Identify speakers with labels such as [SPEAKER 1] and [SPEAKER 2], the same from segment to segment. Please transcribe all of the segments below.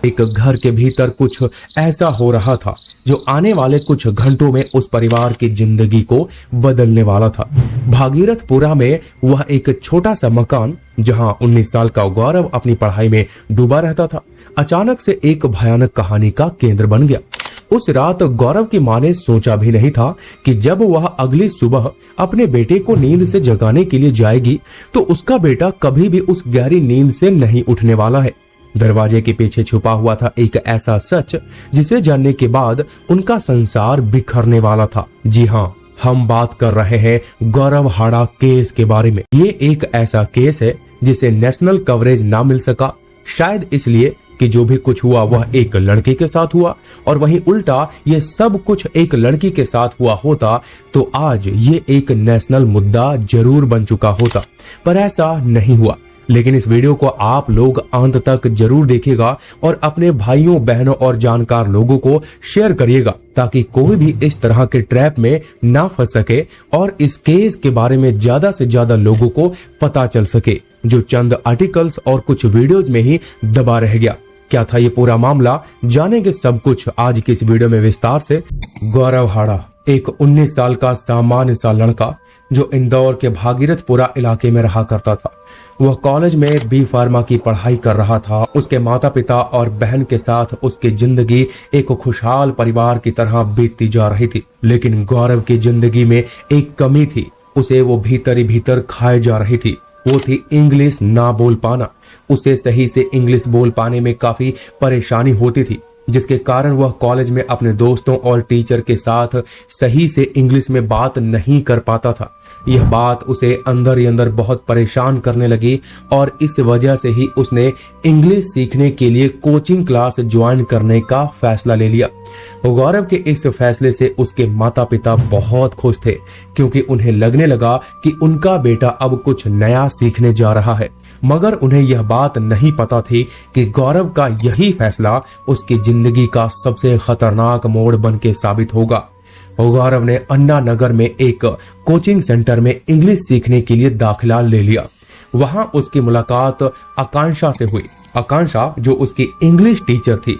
[SPEAKER 1] एक घर के भीतर कुछ ऐसा हो रहा था जो आने वाले कुछ घंटों में उस परिवार की जिंदगी को बदलने वाला था। भागीरथपुरा में वह एक छोटा सा मकान जहां 19 साल का गौरव अपनी पढ़ाई में डूबा रहता था, अचानक से एक भयानक कहानी का केंद्र बन गया। उस रात गौरव की मां ने सोचा भी नहीं था कि जब वह अगली सुबह अपने बेटे को नींद से जगाने के लिए जाएगी तो उसका बेटा कभी भी उस गहरी नींद से नहीं उठने वाला है। दरवाजे के पीछे छुपा हुआ था एक ऐसा सच जिसे जानने के बाद उनका संसार बिखरने वाला था। जी हाँ, हम बात कर रहे हैं गौरव हाड़ा केस के बारे में। ये एक ऐसा केस है जिसे नेशनल कवरेज ना मिल सका, शायद इसलिए कि जो भी कुछ हुआ वह एक लड़के के साथ हुआ और वहीं उल्टा ये सब कुछ एक लड़की के साथ हुआ होता तो आज ये एक नेशनल मुद्दा जरूर बन चुका होता, पर ऐसा नहीं हुआ। लेकिन इस वीडियो को आप लोग अंत तक जरूर देखिएगा और अपने भाइयों बहनों और जानकार लोगों को शेयर करिएगा ताकि कोई भी इस तरह के ट्रैप में ना फंस सके और इस केस के बारे में ज्यादा से ज्यादा लोगों को पता चल सके जो चंद आर्टिकल्स और कुछ वीडियोज में ही दबा रह गया। क्या था ये पूरा मामला, जानेंगे सब कुछ आज की इस वीडियो में विस्तार से। गौरव हाड़ा एक 19 साल का सामान्य सा लड़का जो इंदौर के भागीरथपुरा इलाके में रहा करता था। वह कॉलेज में बी फार्मा की पढ़ाई कर रहा था। उसके माता पिता और बहन के साथ उसकी जिंदगी एक खुशहाल परिवार की तरह बीतती जा रही थी, लेकिन गौरव की जिंदगी में एक कमी थी, उसे वो भीतर ही भीतर खाए जा रही थी। वो थी इंग्लिश ना बोल पाना। उसे सही से इंग्लिश बोल पाने में काफी परेशानी होती थी, जिसके कारण वह कॉलेज में अपने दोस्तों और टीचर के साथ सही से इंग्लिश में बात नहीं कर पाता था। यह बात उसे अंदर ही अंदर बहुत परेशान करने लगी और इस वजह से ही उसने इंग्लिश सीखने के लिए कोचिंग क्लास ज्वाइन करने का फैसला ले लिया। गौरव के इस फैसले से उसके माता पिता बहुत खुश थे क्योंकि उन्हें लगने लगा कि उनका बेटा अब कुछ नया सीखने जा रहा है, मगर उन्हें यह बात नहीं पता थी कि गौरव का यही फैसला उसकी जिंदगी का सबसे खतरनाक मोड़ बन के साबित होगा। गौरव ने अन्ना नगर में एक कोचिंग सेंटर में इंग्लिश सीखने के लिए दाखिला ले लिया। वहां उसकी मुलाकात आकांक्षा से हुई। आकांक्षा जो उसकी इंग्लिश टीचर थी।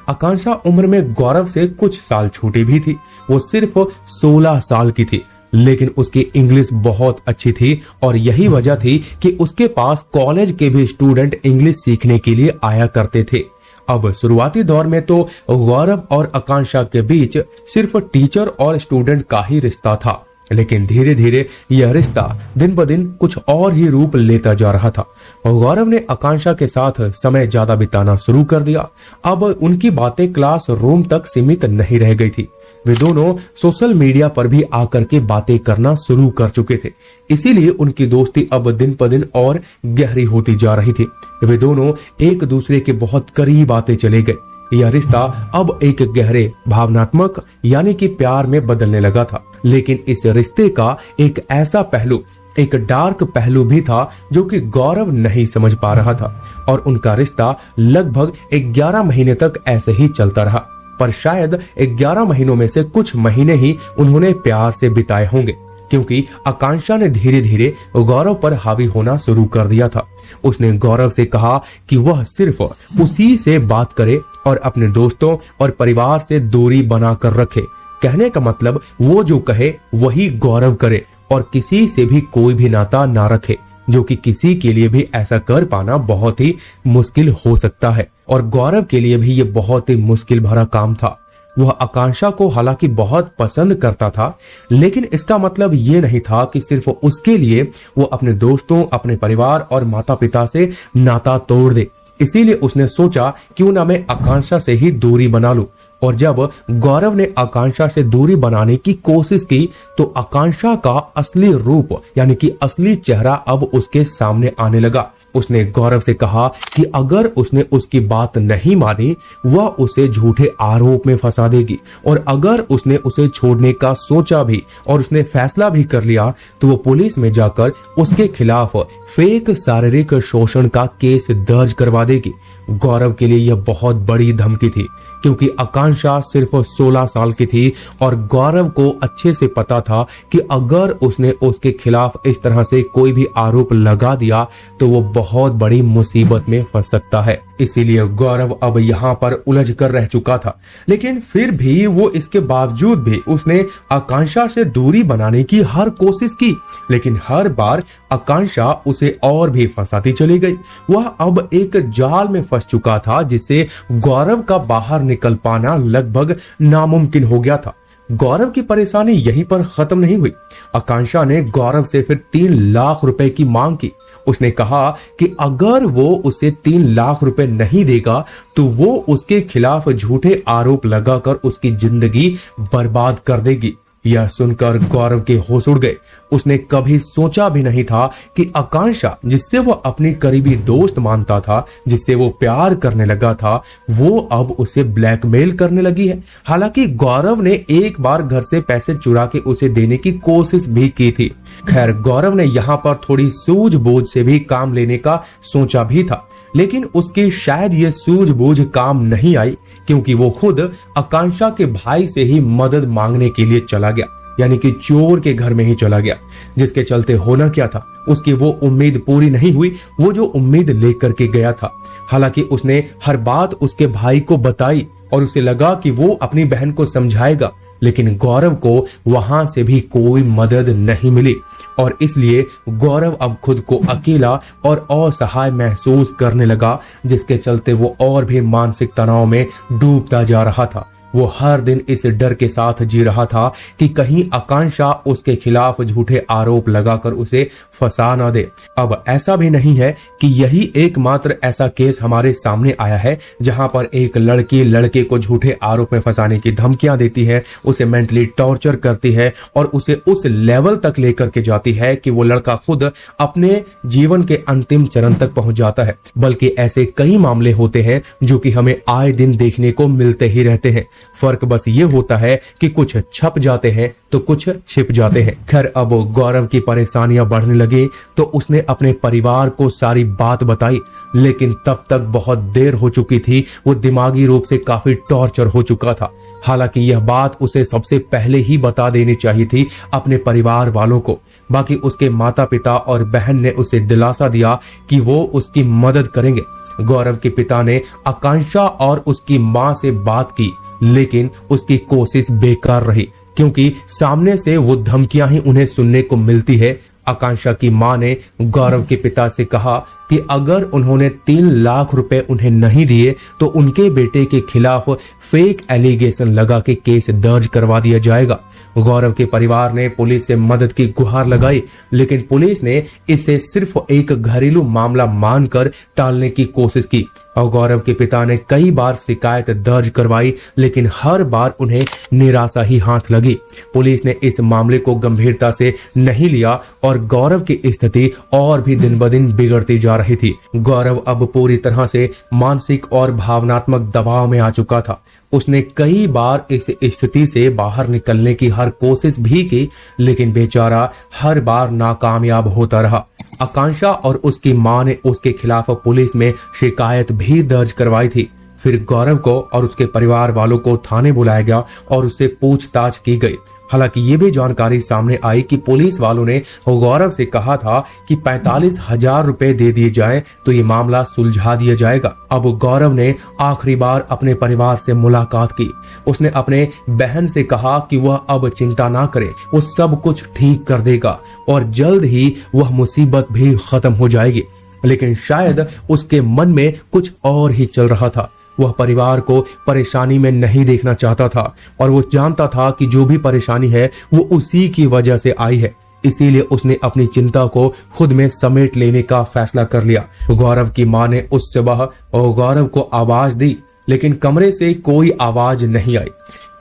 [SPEAKER 1] आकांक्षा उम्र में गौरव से कुछ साल छोटी भी थी। वो सिर्फ 16 साल की थी, लेकिन उसकी इंग्लिश बहुत अच्छी थी और यही वजह थी कि उसके पास कॉलेज के भी स्टूडेंट इंग्लिश सीखने के लिए आया करते थे। अब शुरुआती दौर में तो गौरव और आकांक्षा के बीच सिर्फ टीचर और स्टूडेंट का ही रिश्ता था, लेकिन धीरे धीरे यह रिश्ता दिन ब दिन कुछ और ही रूप लेता जा रहा था। गौरव ने आकांक्षा के साथ समय ज्यादा बिताना शुरू कर दिया। अब उनकी बातें क्लास रूम तक सीमित नहीं रह गई थी। वे दोनों सोशल मीडिया पर भी आकर के बातें करना शुरू कर चुके थे, इसीलिए उनकी दोस्ती अब दिन ब दिन और गहरी होती जा रही थी। वे दोनों एक दूसरे के बहुत करीब आते चले गए। यह रिश्ता अब एक गहरे भावनात्मक यानी कि प्यार में बदलने लगा था, लेकिन इस रिश्ते का एक ऐसा पहलू, एक डार्क पहलू भी था जो कि गौरव नहीं समझ पा रहा था और उनका रिश्ता लगभग 11 महीने तक ऐसे ही चलता रहा। पर शायद 11 महीनों में से कुछ महीने ही उन्होंने प्यार से बिताए होंगे, क्योंकि आकांक्षा ने धीरे धीरे गौरव पर हावी होना शुरू कर दिया था। उसने गौरव से कहा कि वह सिर्फ उसी से बात करे और अपने दोस्तों और परिवार से दूरी बना कर रखे। कहने का मतलब वो जो कहे वही गौरव करे और किसी से भी कोई भी नाता ना रखे, जो कि किसी के लिए भी ऐसा कर पाना बहुत ही मुश्किल हो सकता है और गौरव के लिए भी ये बहुत ही मुश्किल भरा काम था। वह आकांक्षा को हालांकि बहुत पसंद करता था, लेकिन इसका मतलब ये नहीं था कि सिर्फ उसके लिए वो अपने दोस्तों, अपने परिवार और माता पिता से नाता तोड़ दे। इसीलिए उसने सोचा क्यों ना मैं आकांक्षा से ही दूरी बना लूं। और जब गौरव ने आकांक्षा से दूरी बनाने की कोशिश की तो आकांक्षा का असली रूप यानी कि असली चेहरा अब उसके सामने आने लगा। उसने गौरव से कहा कि अगर उसने उसकी बात नहीं मानी वह उसे झूठे आरोप में फंसा देगी और अगर उसने उसे छोड़ने का सोचा भी और उसने फैसला भी कर लिया तो वो पुलिस में जाकर उसके खिलाफ फेक शारीरिक शोषण का केस दर्ज करवा देगी। गौरव के लिए यह बहुत बड़ी धमकी थी क्योंकि आकांक्षा सिर्फ 16 साल की थी और गौरव को अच्छे से पता था कि अगर उसने उसके खिलाफ इस तरह से कोई भी आरोप लगा दिया तो वो बहुत बड़ी मुसीबत में फंस सकता है। इसीलिए गौरव अब यहाँ पर उलझ कर रह चुका था। लेकिन फिर भी वो इसके बावजूद भी उसने आकांक्षा से दूरी बनाने की हर कोशिश की, लेकिन हर बार आकांक्षा उसे और भी फंसाती चली गई। वह अब एक जाल में फंस चुका था जिससे गौरव का बाहर निकल पाना लगभग नामुमकिन हो गया था। गौरव की परेशानी यहीं पर खत्म नहीं हुई। आकांक्षा ने गौरव से फिर 3 लाख रुपए की मांग की। उसने कहा कि अगर वो उसे 3 लाख रुपए नहीं देगा तो वो उसके खिलाफ झूठे आरोप लगाकर उसकी जिंदगी बर्बाद कर देगी। यह सुनकर गौरव के होश उड़ गए। उसने कभी सोचा भी नहीं था कि आकांक्षा, जिससे वो अपनी करीबी दोस्त मानता था, जिससे वो प्यार करने लगा था, वो अब उसे ब्लैकमेल करने लगी है। हालांकि गौरव ने एक बार घर से पैसे चुरा के उसे देने की कोशिश भी की थी। खैर, गौरव ने यहाँ पर थोड़ी सूझबूझ से भी काम लेने का सोचा भी था, लेकिन उसकी शायद ये सूझबूझ काम नहीं आई, क्योंकि वो खुद आकांक्षा के भाई से ही मदद मांगने के लिए चला गया, यानी कि चोर के घर में ही चला गया। जिसके चलते होना क्या था, उसकी वो उम्मीद पूरी नहीं हुई, वो जो उम्मीद लेकर के गया था। हालांकि उसने हर बात उसके भाई को बताई और उसे लगा कि वो अपनी बहन को समझाएगा, लेकिन गौरव को वहां से भी कोई मदद नहीं मिली और इसलिए गौरव अब खुद को अकेला और असहाय महसूस करने लगा, जिसके चलते वो और भी मानसिक तनाव में डूबता जा रहा था। वो हर दिन इस डर के साथ जी रहा था कि कहीं आकांक्षा उसके खिलाफ झूठे आरोप लगाकर उसे फंसा ना दे। अब ऐसा भी नहीं है कि यही एकमात्र ऐसा केस हमारे सामने आया है जहां पर एक लड़की लड़के को झूठे आरोप में फंसाने की धमकियां देती है, उसे मेंटली टॉर्चर करती है और उसे उस लेवल तक लेकर के जाती है कि वो लड़का खुद अपने जीवन के अंतिम चरण तक पहुंच जाता है। बल्कि ऐसे कई मामले होते हैं जो कि हमें आए दिन देखने को मिलते ही रहते हैं। फर्क बस ये होता है कि कुछ छप जाते हैं तो कुछ छिप जाते हैं। खैर, अब गौरव की परेशानियां बढ़ने लगी तो उसने अपने परिवार को सारी बात बताई, लेकिन तब तक बहुत देर हो चुकी थी। वो दिमागी रूप से काफी टॉर्चर हो चुका था। हालांकि यह बात उसे सबसे पहले ही बता देनी चाहिए थी अपने परिवार वालों को। बाकी उसके माता पिता और बहन ने उसे दिलासा दिया कि वो उसकी मदद करेंगे। गौरव के पिता ने आकांक्षा और उसकी मां से बात की, लेकिन उसकी कोशिश बेकार रही, क्योंकि सामने से वो धमकियां ही उन्हें सुनने को मिलती है। आकांक्षा की मां ने गौरव के पिता से कहा कि अगर उन्होंने 3 लाख रुपए उन्हें नहीं दिए तो उनके बेटे के खिलाफ फेक एलिगेशन लगा के केस दर्ज करवा दिया जाएगा। गौरव के परिवार ने पुलिस से मदद की गुहार लगाई, लेकिन पुलिस ने इसे सिर्फ एक घरेलू मामला मानकर टालने की कोशिश की और गौरव के पिता ने कई बार शिकायत दर्ज करवाई, लेकिन हर बार उन्हें निराशा ही हाथ लगी। पुलिस ने इस मामले को गंभीरता से नहीं लिया और गौरव की स्थिति और भी दिन ब दिन बिगड़ती जा रही थी। गौरव अब पूरी तरह से मानसिक और भावनात्मक दबाव में आ चुका था। उसने कई बार इस स्थिति से बाहर निकलने की हर कोशिश भी की, लेकिन बेचारा हर बार नाकामयाब होता रहा। आकांक्षा और उसकी मां ने उसके खिलाफ पुलिस में शिकायत भी दर्ज करवाई थी। फिर गौरव को और उसके परिवार वालों को थाने बुलाया गया और उससे पूछताछ की गई। हालांकि ये भी जानकारी सामने आई कि पुलिस वालों ने गौरव से कहा था कि 45,000 रुपए दे दिए जाएं तो ये मामला सुलझा दिया जाएगा। अब गौरव ने आखिरी बार अपने परिवार से मुलाकात की। उसने अपने बहन से कहा कि वह अब चिंता ना करे, वो सब कुछ ठीक कर देगा और जल्द ही वह मुसीबत भी खत्म हो जाएगी। लेकिन शायद उसके मन में कुछ और ही चल रहा था। वह परिवार को परेशानी में नहीं देखना चाहता था और वो जानता था कि जो भी परेशानी है वो उसी की वजह से आई है। इसीलिए उसने अपनी चिंता को खुद में समेट लेने का फैसला कर लिया। गौरव की मां ने उस सुबह गौरव को आवाज दी, लेकिन कमरे से कोई आवाज नहीं आई।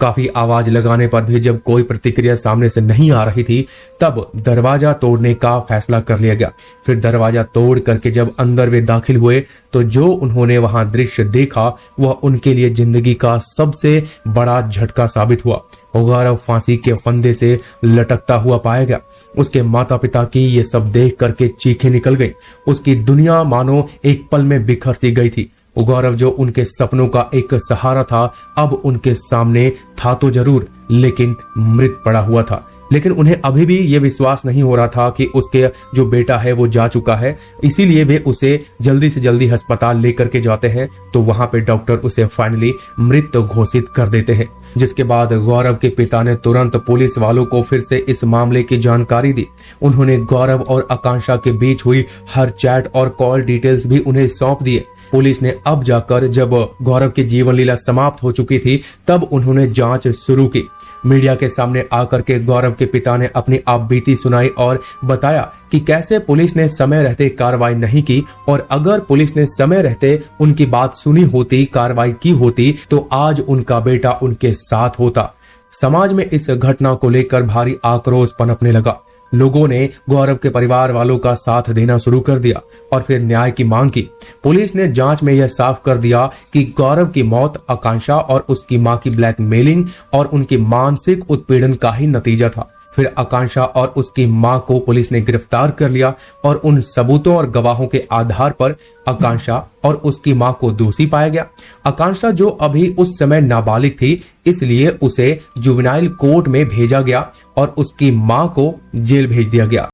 [SPEAKER 1] काफी आवाज लगाने पर भी जब कोई प्रतिक्रिया सामने से नहीं आ रही थी, तब दरवाजा तोड़ने का फैसला कर लिया गया। फिर दरवाजा तोड़ करके जब अंदर वे दाखिल हुए तो जो उन्होंने वहां दृश्य देखा वह उनके लिए जिंदगी का सबसे बड़ा झटका साबित हुआ। गौरव फांसी के फंदे से लटकता हुआ पाया गया। उसके माता पिता की ये सब देख करके चीखें निकल गईं। उसकी दुनिया मानो एक पल में बिखर सी गई थी। गौरव जो उनके सपनों का एक सहारा था, अब उनके सामने था तो जरूर, लेकिन मृत पड़ा हुआ था। लेकिन उन्हें अभी भी ये विश्वास नहीं हो रहा था कि उसके जो बेटा है वो जा चुका है। इसीलिए वे उसे जल्दी से जल्दी अस्पताल लेकर के जाते हैं। तो वहां पे डॉक्टर उसे फाइनली मृत घोषित कर देते हैं, जिसके बाद गौरव के पिता ने तुरंत पुलिस वालों को फिर से इस मामले की जानकारी दी। उन्होंने गौरव और आकांक्षा के बीच हुई हर चैट और कॉल डिटेल्स भी उन्हें सौंप दिए। पुलिस ने अब जाकर, जब गौरव की जीवन लीला समाप्त हो चुकी थी, तब उन्होंने जांच शुरू की। मीडिया के सामने आकर के गौरव के पिता ने अपनी आपबीती सुनाई और बताया कि कैसे पुलिस ने समय रहते कार्रवाई नहीं की, और अगर पुलिस ने समय रहते उनकी बात सुनी होती, कार्रवाई की होती, तो आज उनका बेटा उनके साथ होता। समाज में इस घटना को लेकर भारी आक्रोश पनपने लगा। लोगों ने गौरव के परिवार वालों का साथ देना शुरू कर दिया और फिर न्याय की मांग की। पुलिस ने जांच में यह साफ कर दिया कि गौरव की मौत आकांक्षा और उसकी मां की ब्लैकमेलिंग और उनके मानसिक उत्पीड़न का ही नतीजा था। फिर आकांक्षा और उसकी मां को पुलिस ने गिरफ्तार कर लिया और उन सबूतों और गवाहों के आधार पर आकांक्षा और उसकी मां को दोषी पाया गया। आकांक्षा, जो अभी उस समय नाबालिग थी, इसलिए उसे जुवेनाइल कोर्ट में भेजा गया और उसकी मां को जेल भेज दिया गया।